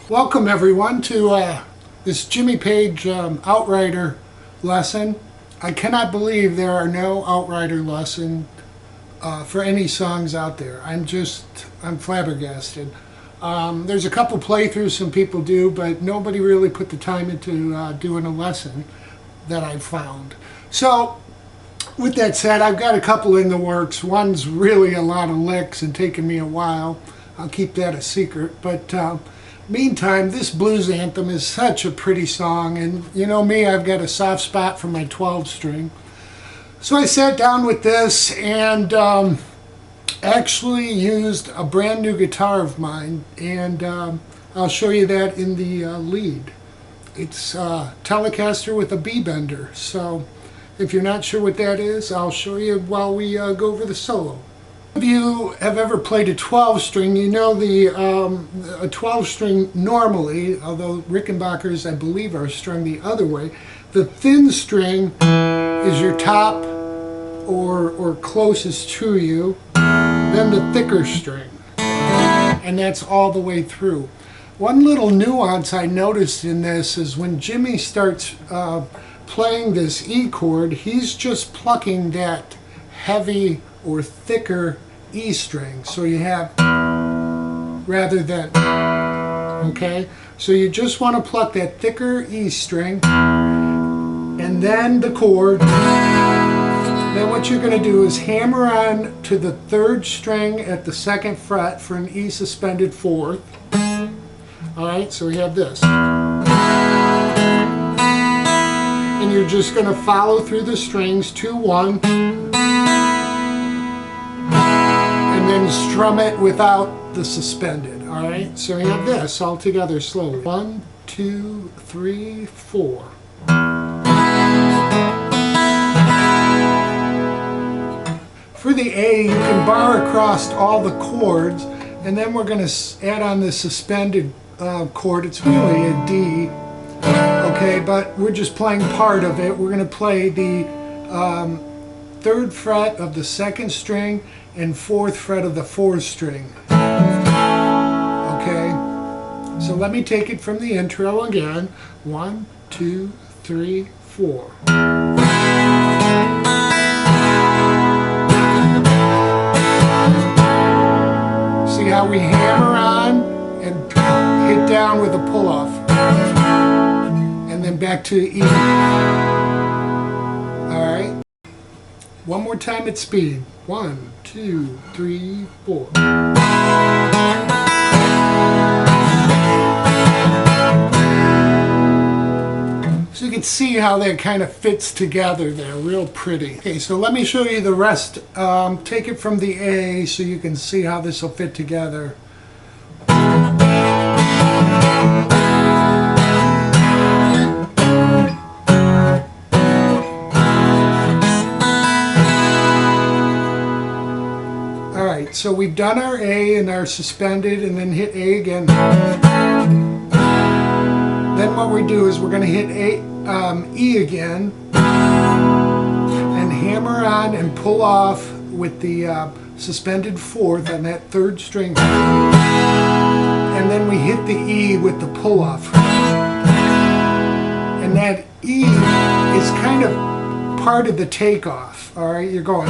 Welcome everyone to this Jimmy Page Outrider lesson. I cannot believe there are no Outrider lessons for any songs out there. I'm flabbergasted. There's a couple playthroughs some people do, but nobody really put the time into doing a lesson that I've found. So with that said, I've got a couple in the works. One's really a lot of licks and taking me a while. I'll keep that a secret, but meantime, this blues anthem is such a pretty song, and you know me, I've got a soft spot for my 12 string. So I sat down with this and actually used a brand new guitar of mine, and I'll show you that in the lead. It's a Telecaster with a B-bender, so if you're not sure what that is, I'll show you while we go over the solo. If you have ever played a 12 string, you know a 12 string normally, although Rickenbackers I believe are strung the other way, the thin string is your top or closest to you, then the thicker string, and that's all the way through. One little nuance I noticed in this is when Jimmy starts playing this E chord, he's just plucking that heavy or thicker E string, so you have rather than, okay? So you just want to pluck that thicker E string and then the chord. Then what you're going to do is hammer on to the third string at the second fret for an E suspended fourth. Alright, so we have this. And you're just going to follow through the strings, 2, 1. And then strum it without the suspended. Alright, so we have this all together slowly. 1, 2, 3, 4. For the A, you can bar across all the chords, and then we're going to add on the suspended chord. It's really a D, okay, but we're just playing part of it. We're going to play the third fret of the second string and fourth fret of the fourth string. Okay, so let me take it from the intro again. 1, 2, 3, 4. See how we hammer on and hit down with a pull-off, and then back to E. Alright, one more time at speed. 1, 2, 3, 4. So you can see how that kind of fits together there, real pretty. Okay, so let me show you the rest. Take it from the A so you can see how this will fit together. Alright, so we've done our A and our suspended, and then hit A again. Then what we do is we're going to hit E again and hammer on and pull off with the suspended fourth on that third string, and then we hit the E with the pull off, and that E is kind of part of the takeoff. Alright, you're going,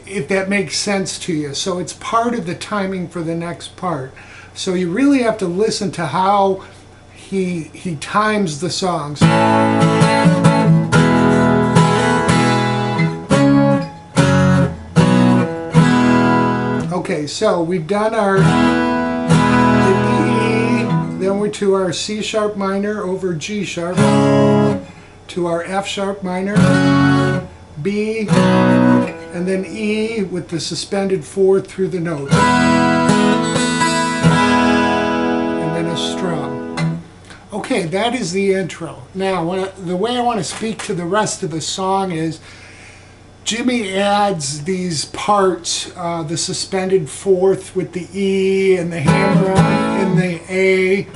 if that makes sense to you. So it's part of the timing for the next part. So you really have to listen to how he times the songs. Okay, so we've done our E, then we're to our C sharp minor over G sharp, to our F sharp minor, B, and then E with the suspended fourth through the note, and then a strum. Okay, that is the intro. Now, the way I want to speak to the rest of the song is Jimmy adds these parts, the suspended fourth with the E and the hammer on in the A,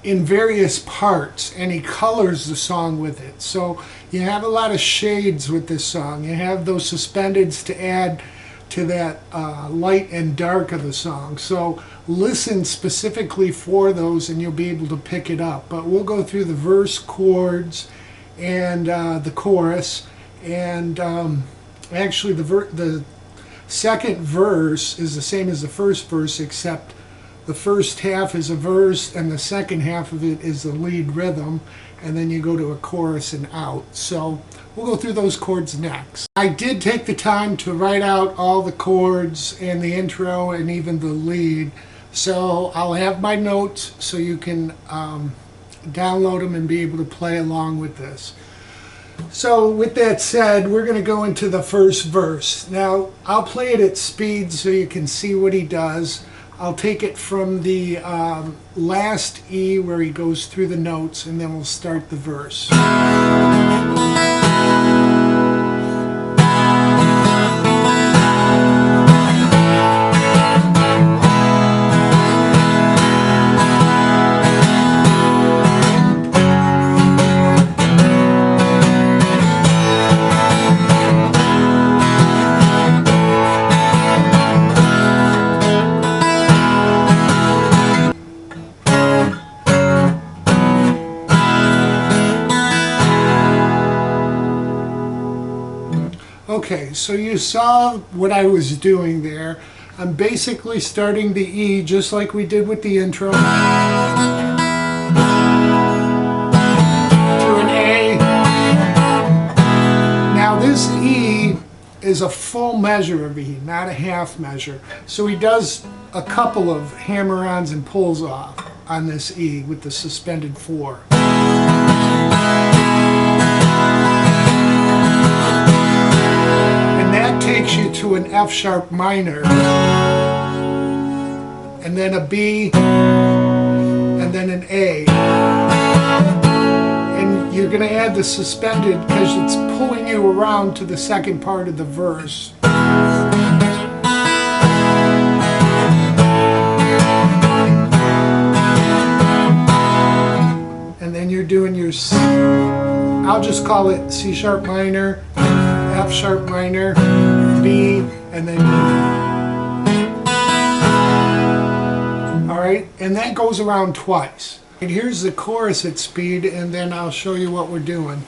in various parts, and he colors the song with it. So you have a lot of shades with this song. You have those suspendeds to add to that light and dark of the song. So listen specifically for those and you'll be able to pick it up. But we'll go through the verse, chords, and the chorus. And actually the second verse is the same as the first verse, except the first half is a verse and the second half of it is the lead rhythm, and then you go to a chorus and out. So we'll go through those chords next. I did take the time to write out all the chords and the intro and even the lead, so I'll have my notes so you can download them and be able to play along with this. So with that said, we're going to go into the first verse. Now I'll play it at speed so you can see what he does. I'll take it from the last E where he goes through the notes, and then we'll start the verse. Okay, so you saw what I was doing there. I'm basically starting the E just like we did with the intro to an A. Now this E is a full measure of E, not a half measure. So he does a couple of hammer-ons and pulls off on this E with the suspended 4. Takes you to an F sharp minor, and then a B, and then an A. And you're going to add the suspended because it's pulling you around to the second part of the verse. And then you're doing your, I'll just call it C sharp minor, F sharp minor, B, and then E. Alright, and that goes around twice. And here's the chorus at speed, and then I'll show you what we're doing.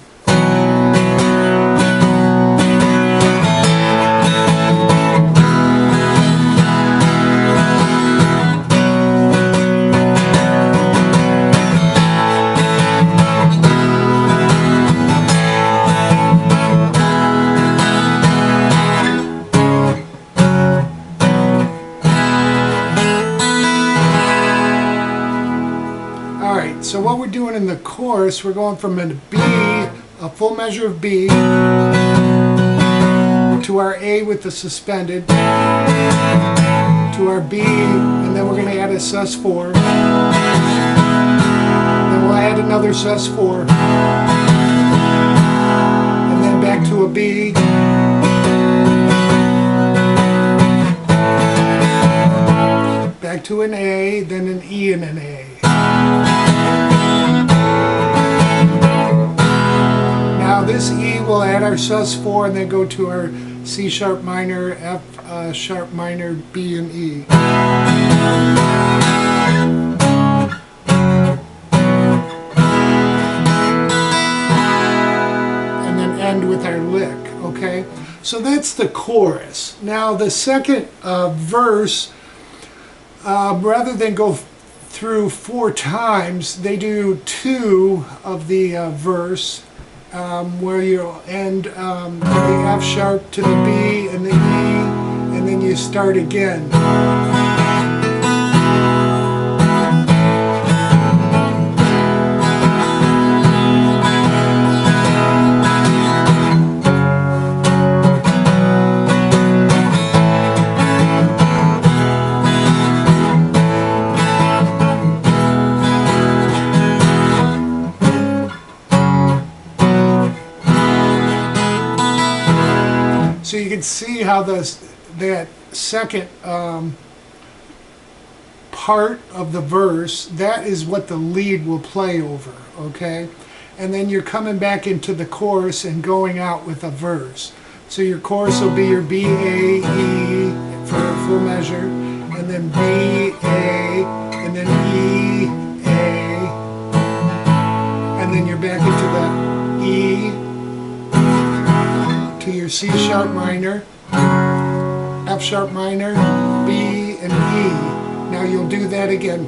So what we're doing in the chorus, we're going from a B, a full measure of B, to our A with the suspended, to our B, and then we're going to add a sus4. Then we'll add another sus4. And then back to a B. Back to an A, then an E and an A. Now this E will add our sus4 and then go to our C sharp minor, F sharp minor, B and E. And then end with our lick, okay? So that's the chorus. Now the second verse, rather than go through 4 times, they do 2 of the verse, where you'll end the F sharp to the B and the E, and then you start again. So you can see how that second part of the verse, that is what the lead will play over, okay? And then you're coming back into the chorus and going out with a verse. So your chorus will be your B, A, E for a full measure, and then B, A, and then E, A, and then you're back into the E to your C sharp minor, F sharp minor, B, and E. Now you'll do that again.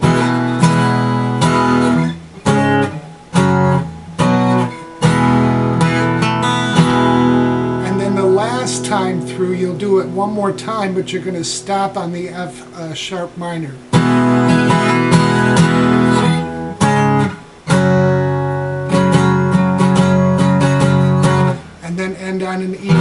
Last time through you'll do it one more time, but you're going to stop on the F sharp minor. And then end on an E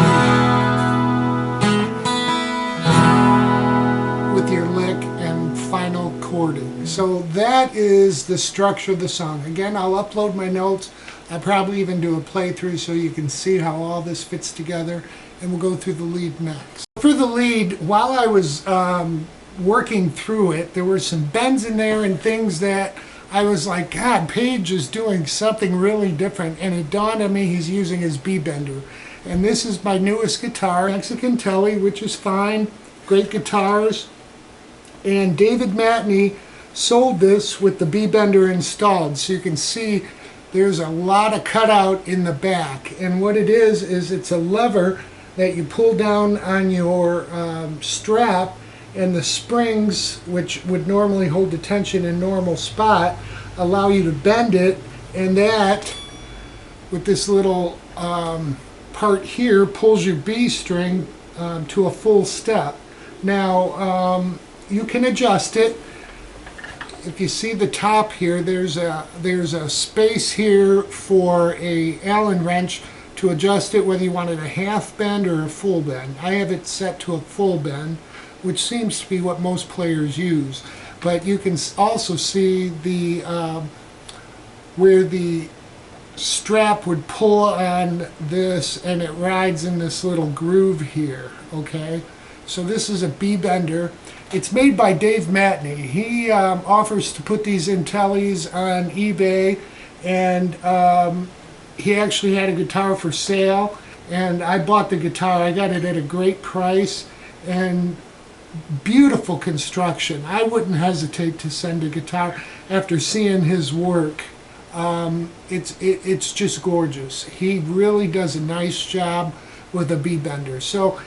with your lick and final chording. So that is the structure of the song. Again, I'll upload my notes. I'll probably even do a playthrough so you can see how all this fits together, and we'll go through the lead next. For the lead, while I was working through it, there were some bends in there and things that I was like, God, Page is doing something really different, and it dawned on me he's using his B bender. And this is my newest guitar, Mexican Telly, which is fine, great guitars, and David Matney sold this with the B bender installed, so you can see there's a lot of cutout in the back, and what it is it's a lever that you pull down on your strap, and the springs, which would normally hold the tension in normal spot, allow you to bend it, and that, with this little part here, pulls your B string to a full step. Now, you can adjust it. If you see the top here, there's a space here for a Allen wrench to adjust it, whether you wanted a half bend or a full bend. I have it set to a full bend, which seems to be what most players use. But you can also see the where the strap would pull on this, and it rides in this little groove here. Okay, so this is a B bender. It's made by Dave Matney. He offers to put these in tellies on eBay, and he actually had a guitar for sale, and I bought the guitar. I got it at a great price, and beautiful construction. I wouldn't hesitate to send a guitar after seeing his work. It's just gorgeous. He really does a nice job with a B bender. So,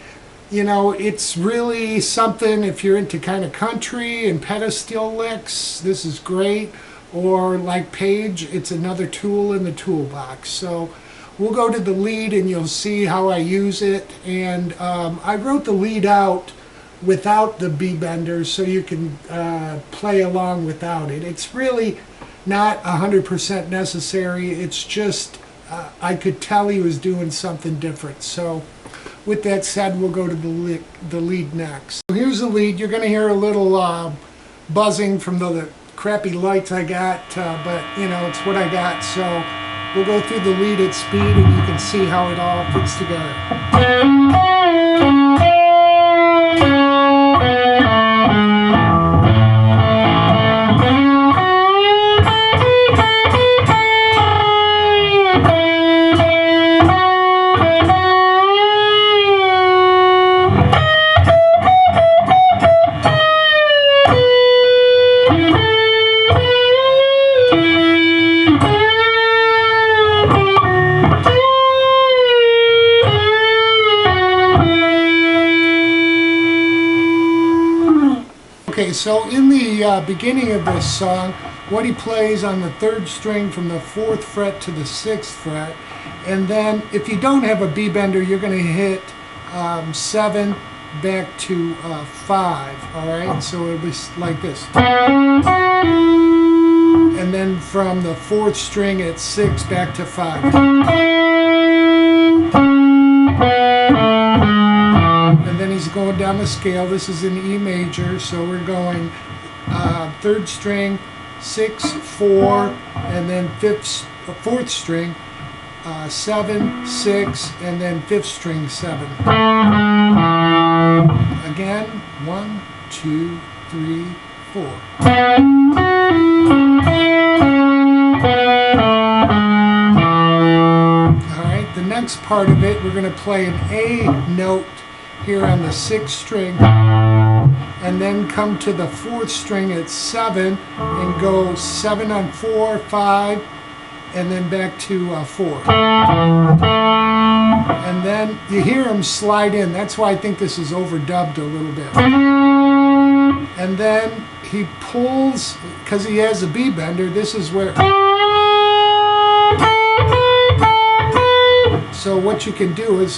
you know, it's really something if you're into kind of country and pedestal licks. This is great. Or like Page, it's another tool in the toolbox. So we'll go to the lead and you'll see how I use it. And I wrote the lead out without the B bender so you can play along without it. It's really not 100% necessary. It's just I could tell he was doing something different. So with that said, we'll go to the lead next. So here's the lead. You're going to hear a little buzzing from the crappy lights I got, but you know, it's what I got. So we'll go through the lead at speed and you can see how it all fits together. Okay, so in the beginning of this song, what he plays on the 3rd string from the 4th fret to the 6th fret, and then if you don't have a B bender, you're going to hit 7 back to 5, alright? So it'll be like this. And then from the 4th string at 6 back to 5. And then he's going down the scale. This is in E major, so we're going 3rd string, 6, 4, and then 4th string, 7, 6, and then 5th string, 7. Again, 1, 2, 3, 4. Alright, the next next part of it, we're going to play an A note here on the 6th string, and then come to the 4th string at 7 and go 7 on 4, 5, and then back to 4. And then you hear him slide in. That's why I think this is overdubbed a little bit. And then he pulls, because he has a B bender, this is where... So what you can do is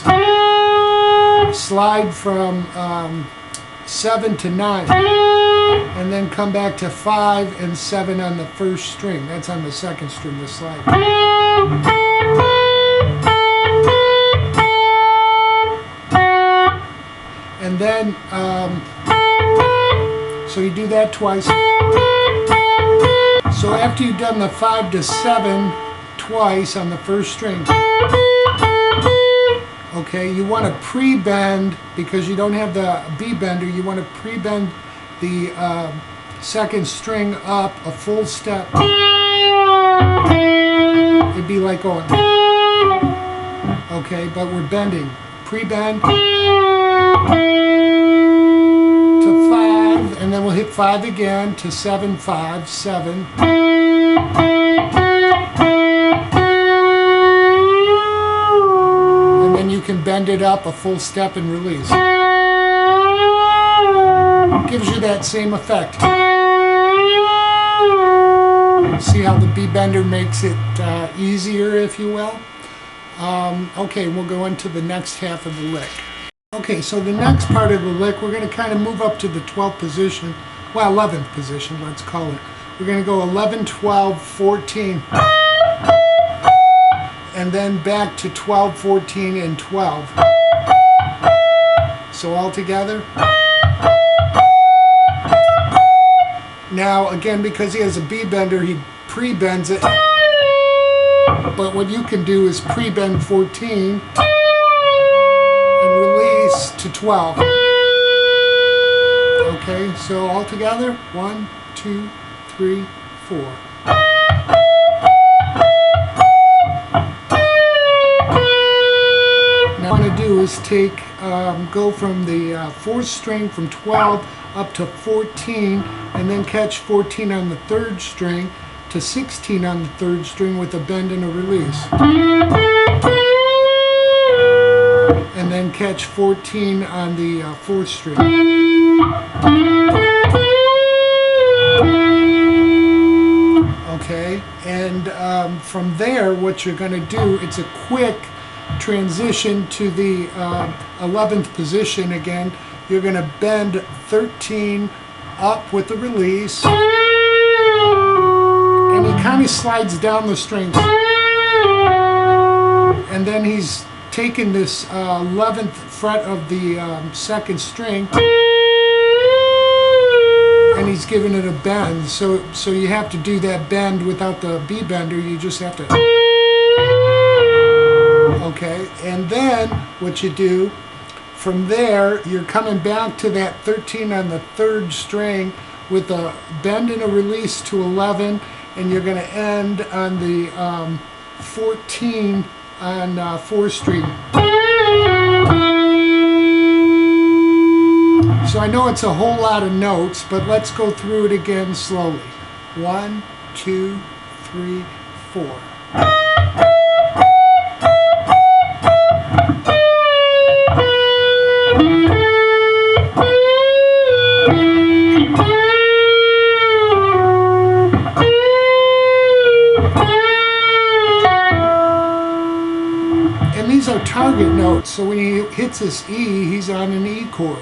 slide from 7 to 9, and then come back to 5 and 7 on the 1st string. That's on the 2nd string, the slide. And then, so you do that twice. So after you've done the 5 to 7 twice on the 1st string, okay, you want to pre-bend, because you don't have the B bender, you want to pre-bend the 2nd string up a full step. It'd be like going, okay, but we're bending. Pre-bend to 5, and then we'll hit 5 again to 7, 5, 7. You can bend it up a full step and release. Gives you that same effect. See how the B bender makes it easier, if you will? Okay, we'll go into the next half of the lick. Okay, so the next part of the lick, we're going to kind of move up to the 12th position, well, 11th position, let's call it. We're going to go 11, 12, 14. And then back to 12, 14, and 12. So all together. Now, again, because he has a B bender, he pre-bends it. But what you can do is pre-bend 14 and release to 12. Okay, so all together. 1, 2, 3, 4. Is take go from the 4th string from 12 up to 14, and then catch 14 on the 3rd string to 16 on the 3rd string with a bend and a release, and then catch 14 on the 4th string. Okay, and from there what you're going to do, it's a quick transition to the 11th position again. You're going to bend 13 up with the release, and he kind of slides down the strings, and then he's taken this 11th fret of the 2nd string and he's giving it a bend. So you have to do that bend without the B bender. You just have to. Okay, and then what you do from there, you're coming back to that 13 on the 3rd string with a bend and a release to 11, and you're going to end on the 14 on 4th string. So I know it's a whole lot of notes, but let's go through it again slowly. 1, 2, 3, 4. And these are target notes, so when he hits this E, he's on an E chord.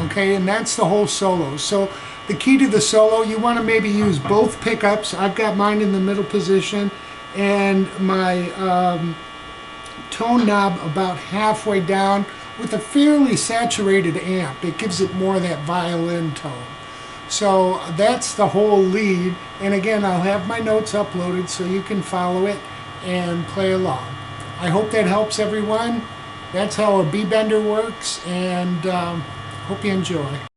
Okay, and that's the whole solo. So the key to the solo, you want to maybe use both pickups. I've got mine in the middle position and my tone knob about halfway down with a fairly saturated amp. It gives it more of that violin tone. So that's the whole lead, and again, I'll have my notes uploaded so you can follow it and play along. I hope that helps everyone. That's how a B bender works, and hope you enjoy.